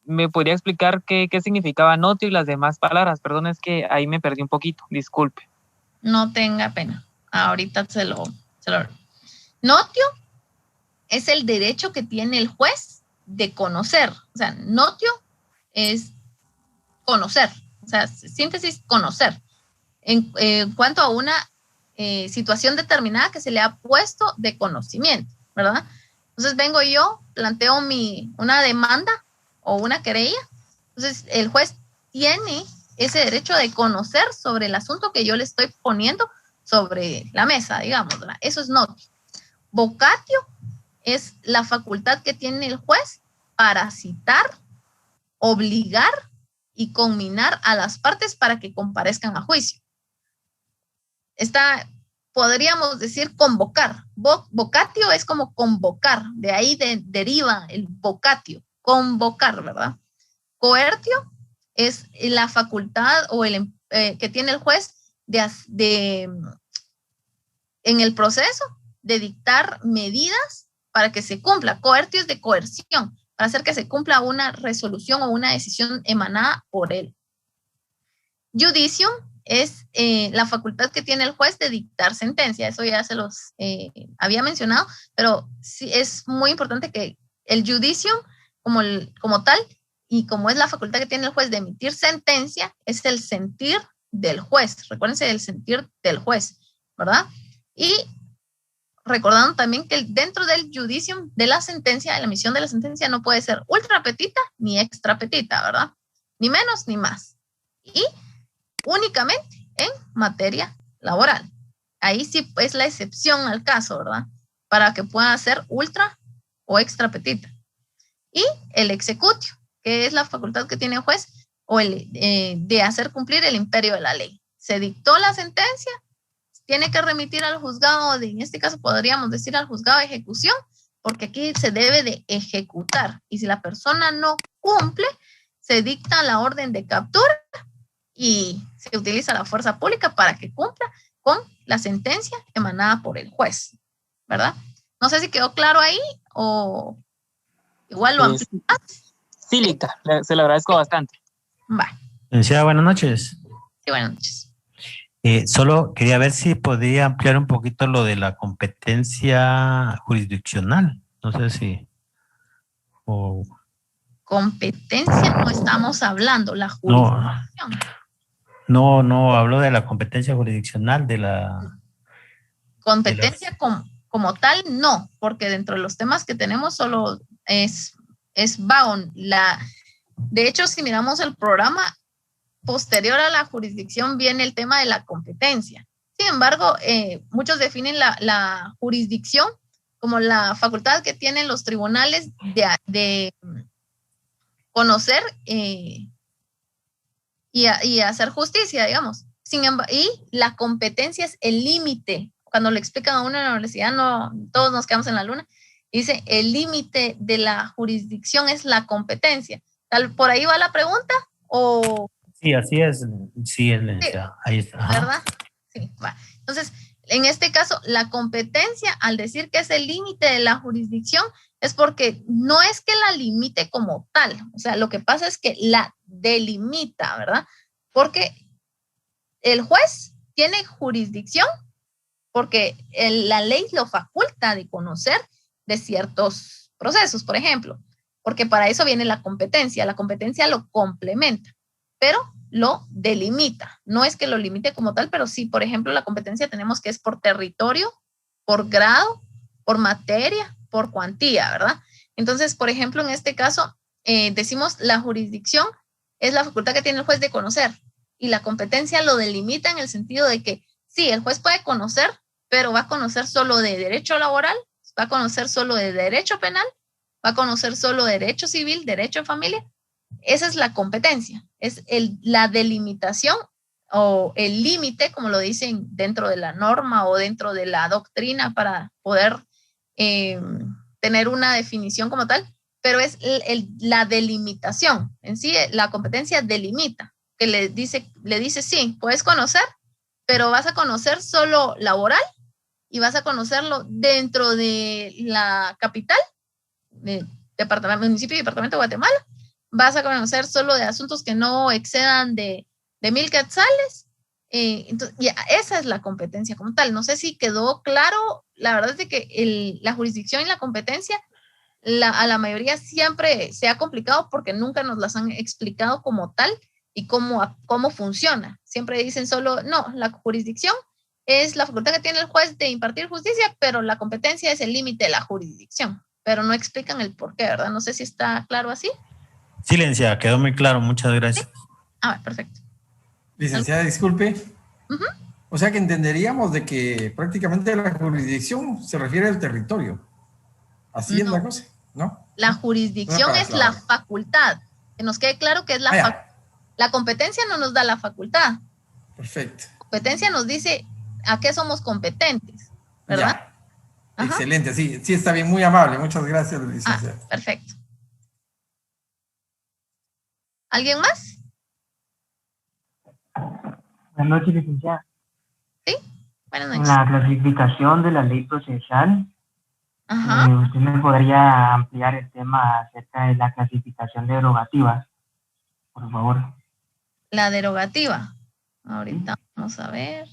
¿me podría explicar qué significaba notio y las demás palabras? Perdón, es que ahí me perdí un poquito, disculpe. No tenga pena, ahorita se lo... Notio es el derecho que tiene el juez de conocer. O sea, notio es conocer, o sea, síntesis, conocer. En cuanto a una situación determinada que se le ha puesto de conocimiento, ¿verdad? Entonces vengo yo, planteo una demanda o una querella. Entonces el juez tiene ese derecho de conocer sobre el asunto que yo le estoy poniendo sobre la mesa, digamos, ¿verdad? Eso es notio. Vocatio es la facultad que tiene el juez para citar, obligar y conminar a las partes para que comparezcan a juicio. Podríamos decir convocar. Vocatio es como convocar, de ahí deriva el vocatio, convocar, ¿verdad? Coertio es la facultad o que tiene el juez en el proceso de dictar medidas para que se cumpla. Coertio es de coerción, para hacer que se cumpla una resolución o una decisión emanada por él. Judicium es la facultad que tiene el juez de dictar sentencia. Eso ya se los había mencionado, pero sí es muy importante que el judicium como tal, y como es la facultad que tiene el juez de emitir sentencia, es el sentir del juez. Recuérdense del sentir del juez, ¿verdad? Y recordando también que dentro del judicium de la sentencia, de la emisión de la sentencia, no puede ser ultra petita ni extra petita, ¿verdad? Ni menos ni más. Y únicamente en materia laboral. Ahí sí es la excepción al caso, ¿verdad? Para que pueda ser ultra o extra petita. Y el executio, que es la facultad que tiene el juez de hacer cumplir el imperio de la ley. Se dictó la sentencia, tiene que remitir al juzgado, en este caso podríamos decir al juzgado de ejecución, porque aquí se debe de ejecutar. Y si la persona no cumple, se dicta la orden de captura y se utiliza la fuerza pública para que cumpla con la sentencia emanada por el juez, ¿verdad? No sé si quedó claro ahí o igual lo amplias. Sí, Licta, se lo agradezco bastante. Va. Licenciada, buenas noches. Sí, buenas noches. Solo quería ver si podría ampliar un poquito lo de la competencia jurisdiccional. No sé si... Competencia no estamos hablando, la jurisdicción. No, hablo de la competencia jurisdiccional, de la... Competencia como tal, no, porque dentro de los temas que tenemos solo es vago. De hecho, si miramos el programa, posterior a la jurisdicción viene el tema de la competencia. Sin embargo, muchos definen la jurisdicción como la facultad que tienen los tribunales de conocer y hacer justicia, digamos. Sin embargo, y la competencia es el límite. Cuando le explican a uno en la universidad, no, todos nos quedamos en la luna. Dice, el límite de la jurisdicción es la competencia. ¿Por ahí va la pregunta? ¿O...? Sí, así es. Sí, es licenciada. Ahí está. Ajá. ¿Verdad? Sí, va. Entonces, en este caso, la competencia, al decir que es el límite de la jurisdicción, es porque no es que la limite como tal. O sea, lo que pasa es que la delimita, ¿verdad? Porque el juez tiene jurisdicción porque la ley lo faculta de conocer de ciertos procesos, por ejemplo, porque para eso viene la competencia lo complementa, pero lo delimita. No es que lo limite como tal, pero sí, por ejemplo, la competencia tenemos que es por territorio, por grado, por materia, por cuantía, ¿verdad? Entonces, por ejemplo, en este caso, decimos la jurisdicción es la facultad que tiene el juez de conocer, y la competencia lo delimita en el sentido de que sí, el juez puede conocer, pero va a conocer solo de derecho laboral, va a conocer solo de derecho penal, va a conocer solo de derecho civil, derecho de familia. Esa es la competencia, es la delimitación o el límite, como lo dicen dentro de la norma o dentro de la doctrina para poder tener una definición como tal, pero es la delimitación. En sí, la competencia delimita, que le dice sí, puedes conocer, pero vas a conocer solo laboral y vas a conocerlo dentro de la capital, municipio y departamento de Guatemala. Vas a conocer solo de asuntos que no excedan de 1,000 quetzales. Entonces, esa es la competencia como tal. No sé si quedó claro. La verdad es que la jurisdicción y la competencia a la mayoría siempre se ha complicado porque nunca nos las han explicado como tal y cómo funciona. Siempre dicen solo, no, la jurisdicción es la facultad que tiene el juez de impartir justicia, pero la competencia es el límite de la jurisdicción. Pero no explican el por qué, ¿verdad? No sé si está claro así. Sí, licenciada, quedó muy claro. Muchas gracias. ¿Sí? Perfecto. Licenciada, disculpe. O sea que entenderíamos de que prácticamente la jurisdicción se refiere al territorio. Así es la cosa, ¿no? La jurisdicción es la facultad. Que nos quede claro que es la facultad. La competencia no nos da la facultad. Perfecto. La competencia nos dice a qué somos competentes, ¿verdad? Excelente, sí está bien, muy amable. Muchas gracias, licenciada. Perfecto. ¿Alguien más? Buenas noches, licenciada. Sí, buenas noches. En la clasificación de la ley procesal, ¿usted me podría ampliar el tema acerca de la clasificación de derogativas? Por favor. La derogativa. Ahorita vamos a ver.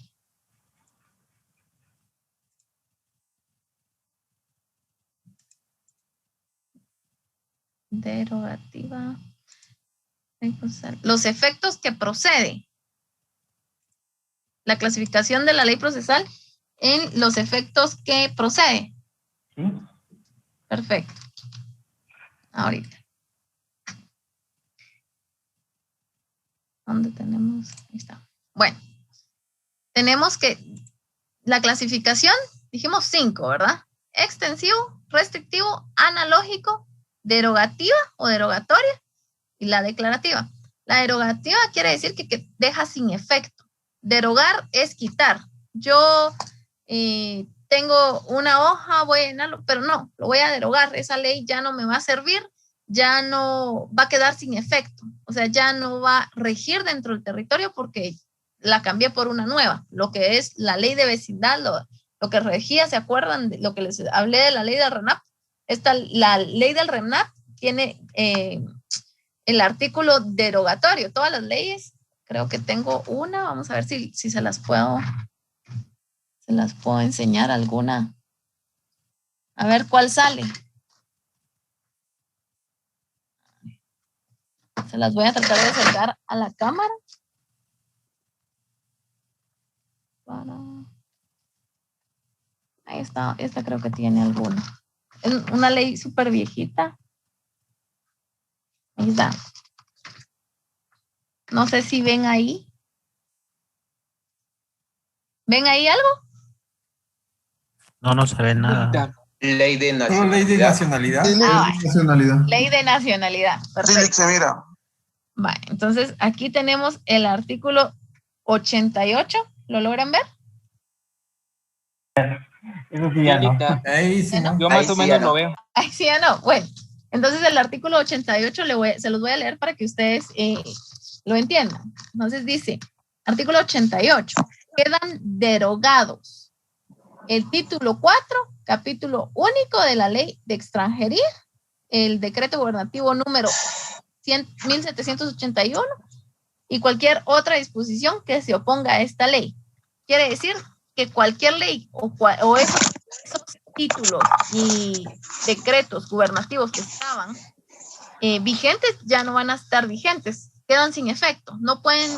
Derogativa. Los efectos que procede. La clasificación de la ley procesal en los efectos que procede. Sí. Perfecto. Ahorita. ¿Dónde tenemos? Ahí está. Bueno, tenemos que la clasificación, dijimos 5, ¿verdad? Extensivo, restrictivo, analógico, derogativa o derogatoria y la declarativa. La derogativa quiere decir que deja sin efecto. Derogar es quitar. Yo tengo una hoja, voy a llenarlo, pero no, lo voy a derogar. Esa ley ya no me va a servir, ya no va a quedar sin efecto. O sea, ya no va a regir dentro del territorio porque la cambié por una nueva. Lo que es la ley de vecindad, lo que regía, ¿se acuerdan de lo que les hablé de la ley del RENAP? La ley del RENAP tiene el artículo derogatorio. Todas las leyes, creo que tengo una, vamos a ver si se las puedo enseñar alguna. A ver cuál sale. Se las voy a tratar de acercar a la cámara. Ahí está, esta creo que tiene alguna. Es una ley súper viejita. Ahí está. No sé si ven ahí. ¿Ven ahí algo? No se ve nada. Ley de nacionalidad. Ley de nacionalidad. Ley de nacionalidad. Perfecto. Sí, se mira. Vale, entonces aquí tenemos el artículo 88. ¿Lo logran ver? Eso sí ya no. Ahí sí, ¿no? Yo más o menos lo veo. Ahí sí ya no. Bueno, entonces el artículo 88 se los voy a leer para que ustedes lo entiendan. Entonces dice, artículo 88, quedan derogados el título 4, capítulo único de la ley de extranjería, el decreto gubernativo número 1781 y cualquier otra disposición que se oponga a esta ley. Quiere decir que cualquier ley o esos títulos y decretos gubernativos que estaban vigentes ya no van a estar vigentes, quedan sin efecto, no pueden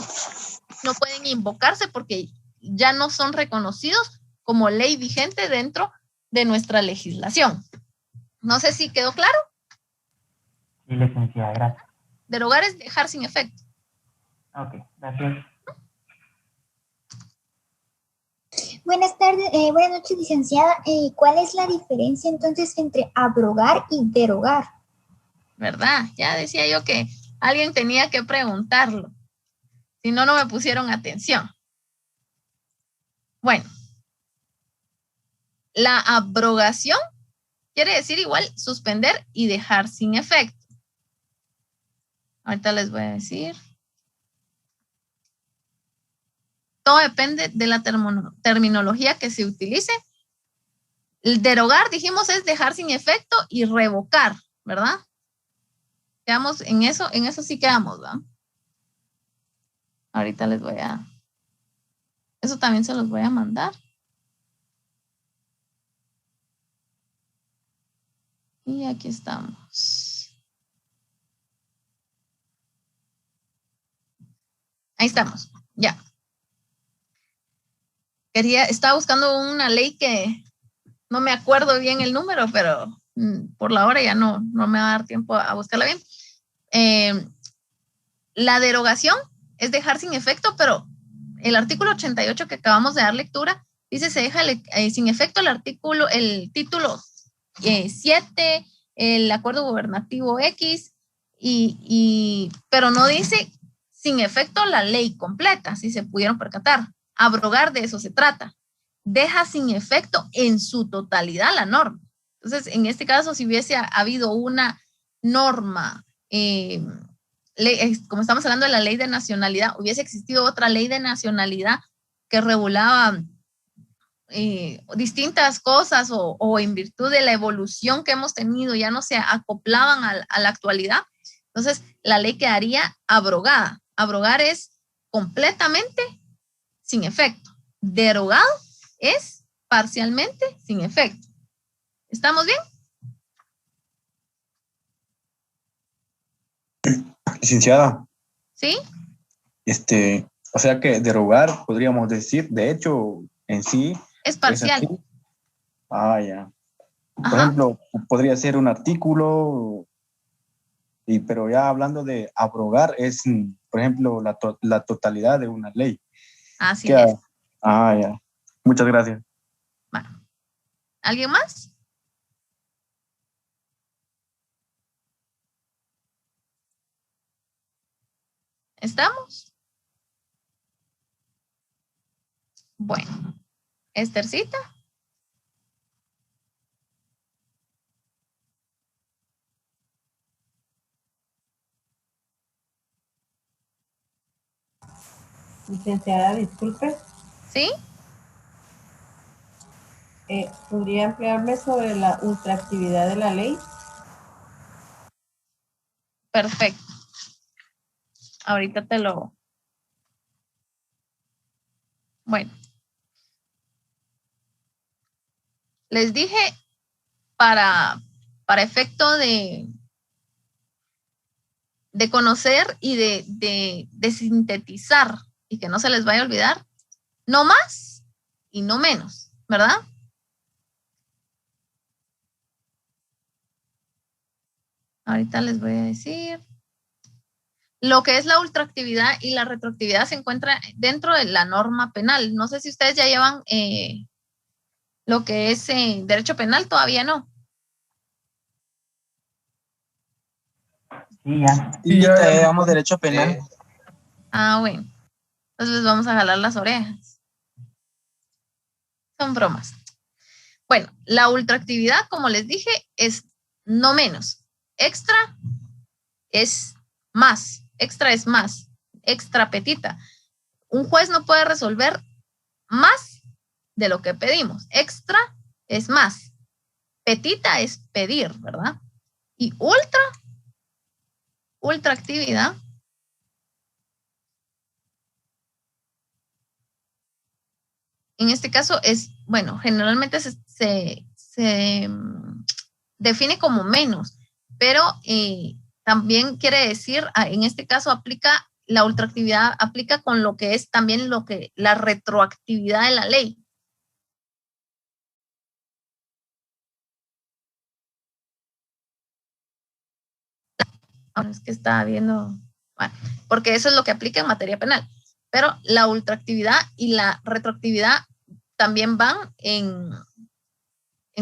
invocarse porque ya no son reconocidos como ley vigente dentro de nuestra legislación. No sé si quedó claro. Sí, licenciada, gracias. Derogar es dejar sin efecto. Ok, gracias. Buenas tardes, buenas noches, licenciada. ¿Cuál es la diferencia entonces entre abrogar y derogar? ¿Verdad? Ya decía yo que alguien tenía que preguntarlo. Si no, no me pusieron atención. Bueno, la abrogación quiere decir igual suspender y dejar sin efecto. Ahorita les voy a decir. Todo depende de la terminología que se utilice. El derogar, dijimos, es dejar sin efecto y revocar, ¿verdad? Quedamos en eso sí quedamos, ¿verdad? Ahorita les voy a... Eso también se los voy a mandar. Y aquí estamos. Ahí estamos, ya. Estaba buscando una ley que no me acuerdo bien el número, pero por la hora ya no me va a dar tiempo a buscarla bien. La derogación es dejar sin efecto, pero el artículo 88 que acabamos de dar lectura dice se deja sin efecto el título 7, el acuerdo gubernativo X, pero no dice sin efecto la ley completa, si se pudieron percatar. Abrogar, de eso se trata. Deja sin efecto en su totalidad la norma. Entonces, en este caso, si hubiese habido una norma, como estamos hablando de la ley de nacionalidad, hubiese existido otra ley de nacionalidad que regulaba distintas cosas o en virtud de la evolución que hemos tenido ya no se acoplaban a la actualidad, entonces la ley quedaría abrogada. Abrogar es completamente sin efecto. Derogado es parcialmente sin efecto. ¿Estamos bien? Licenciada. ¿Sí? O sea que derogar, podríamos decir, de hecho, en sí... Es parcial. ¿Es ya. Por ejemplo, podría ser un artículo, pero ya hablando de abrogar, es, por ejemplo, la totalidad de una ley. Así es. Ya. Muchas gracias. Bueno. ¿Alguien más? ¿Estamos? Bueno. Esthercita. Licenciada, disculpe. ¿Sí? ¿Podría ampliarme sobre la ultraactividad de la ley? Perfecto. Ahorita te lo... Bueno. Les dije para efecto de conocer y de sintetizar y que no se les vaya a olvidar, no más y no menos, ¿verdad? Ahorita les voy a decir. Lo que es la ultraactividad y la retroactividad se encuentra dentro de la norma penal. No sé si ustedes ya llevan lo que es derecho penal, todavía no. Sí, ya. Sí, ya llevamos derecho penal. Bueno. Entonces les vamos a jalar las orejas. Son bromas. Bueno, la ultraactividad, como les dije, es no menos. Extra es más. Extra es más. Extra petita. Un juez no puede resolver más de lo que pedimos. Extra es más. Petita es pedir, ¿verdad? Y ultraactividad en este caso es, bueno, generalmente se define como menos, pero también quiere decir, en este caso aplica, la ultraactividad aplica con lo que es también la retroactividad de la ley. es que estaba viendo, bueno, porque eso es lo que aplica en materia penal. Pero la ultraactividad y la retroactividad también van en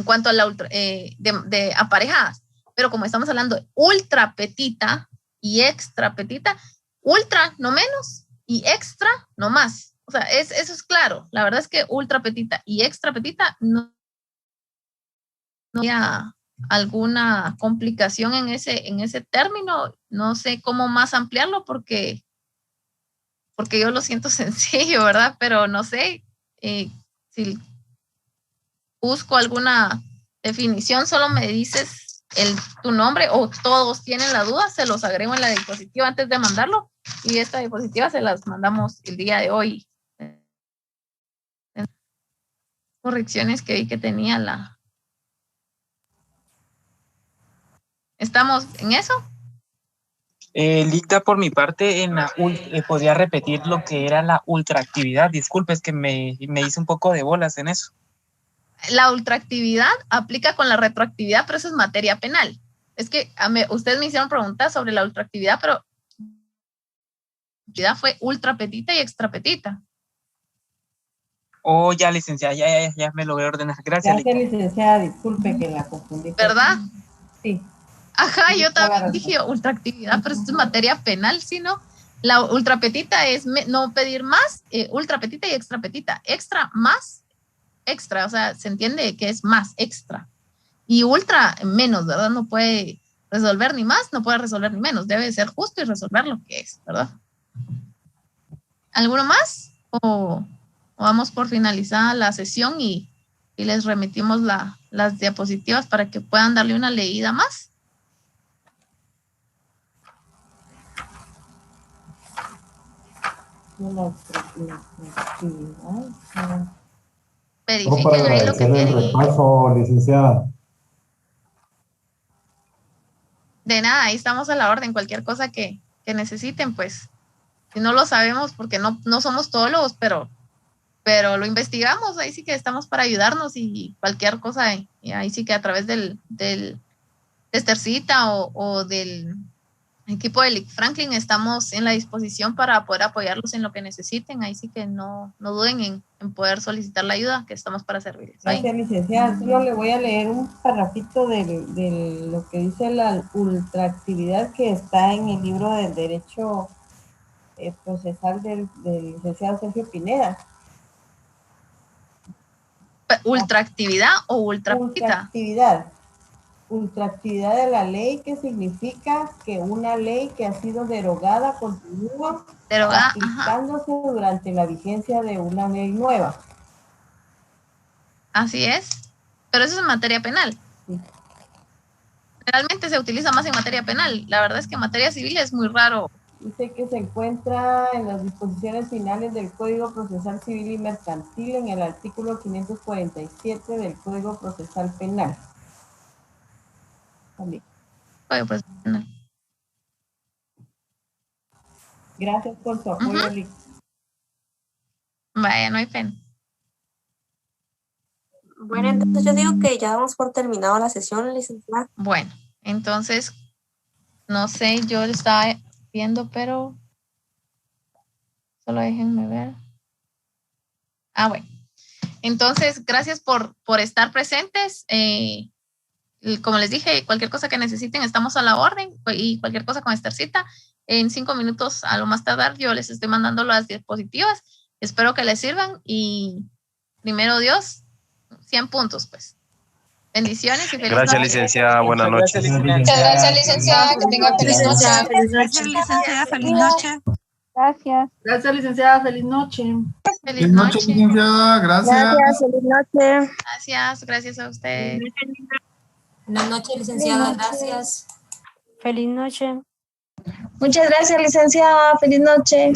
cuanto a la de aparejadas. Pero como estamos hablando de ultra petita y extra petita, ultra no menos y extra no más. O sea, eso es claro. La verdad es que ultra petita y extra petita no había alguna complicación en ese término. No sé cómo más ampliarlo porque yo lo siento sencillo, ¿verdad? Pero no sé si busco alguna definición, solo me dices tu nombre o todos tienen la duda, se los agrego en la diapositiva antes de mandarlo y esta diapositiva se las mandamos el día de hoy. Correcciones que vi que tenía ¿Estamos en eso? Lita, por mi parte, podría repetir lo que era la ultraactividad. Disculpe, es que me hice un poco de bolas en eso. La ultraactividad aplica con la retroactividad, pero eso es materia penal. Es que ustedes me hicieron preguntas sobre la ultraactividad, pero la fue ultrapetita y extrapetita. Oh, ya, licenciada, ya me lo voy a ordenar. Gracias, Lita. Licenciada, disculpe que la confundí. ¿Verdad? Sí. Ajá, yo también dije ultraactividad, pero esto es materia penal, ¿sí, no? La ultrapetita es no pedir más, ultrapetita y extrapetita. Extra más, extra, o sea, se entiende que es más, extra. Y ultra, menos, ¿verdad? No puede resolver ni más, no puede resolver ni menos. Debe ser justo y resolver lo que es, ¿verdad? ¿Alguno más? ¿O vamos por finalizada la sesión y les remitimos las diapositivas para que puedan darle una leída más? Verifiquen ahí lo que tienen. El repaso, licenciada. De nada, ahí estamos a la orden. Cualquier cosa que necesiten, pues, si no lo sabemos porque no somos todólogos, pero lo investigamos, ahí sí que estamos para ayudarnos y cualquier cosa, y ahí sí que a través del Testercita o del equipo de Lic Franklin estamos en la disposición para poder apoyarlos en lo que necesiten. Ahí sí que no duden en poder solicitar la ayuda, que estamos para servirles. Gracias, licenciada. Solo le voy a leer un parrafito de lo que dice la ultraactividad que está en el libro del Derecho Procesal del licenciado Sergio Pineda. ¿Ultraactividad o ultrapetita? Ultraactividad de la ley, que significa que una ley que ha sido derogada continúa aplicándose durante la vigencia de una ley nueva. Así es, pero eso es en materia penal. Sí. Realmente se utiliza más en materia penal. La verdad es que en materia civil es muy raro. Dice que se encuentra en las disposiciones finales del Código Procesal Civil y Mercantil en el artículo 547 del Código Procesal Penal. También. Pues, no. Gracias por su apoyo, Lic. Vaya, no hay pena. Bueno, entonces yo digo que ya damos por terminado la sesión, licenciada. Bueno, entonces, no sé, yo estaba viendo, pero solo déjenme ver. Bueno. Entonces, gracias por estar presentes. Como les dije, cualquier cosa que necesiten, estamos a la orden, y cualquier cosa con Esthercita, en 5 minutos a lo más tardar yo les estoy mandando las diapositivas. Espero que les sirvan y primero Dios, 100 puntos, pues. Bendiciones y feliz Gracias, noche. Licenciada. Buenas noches. Muchas gracias, licenciada. Que tenga feliz noche. Gracias, licenciada. Feliz noche. Gracias. Gracias, licenciada. Feliz noche. Feliz noche, licenciada. Gracias. Gracias, feliz noche. Gracias a usted. Buenas noches, licenciada. Gracias. Feliz noche. Muchas gracias, licenciada. Feliz noche.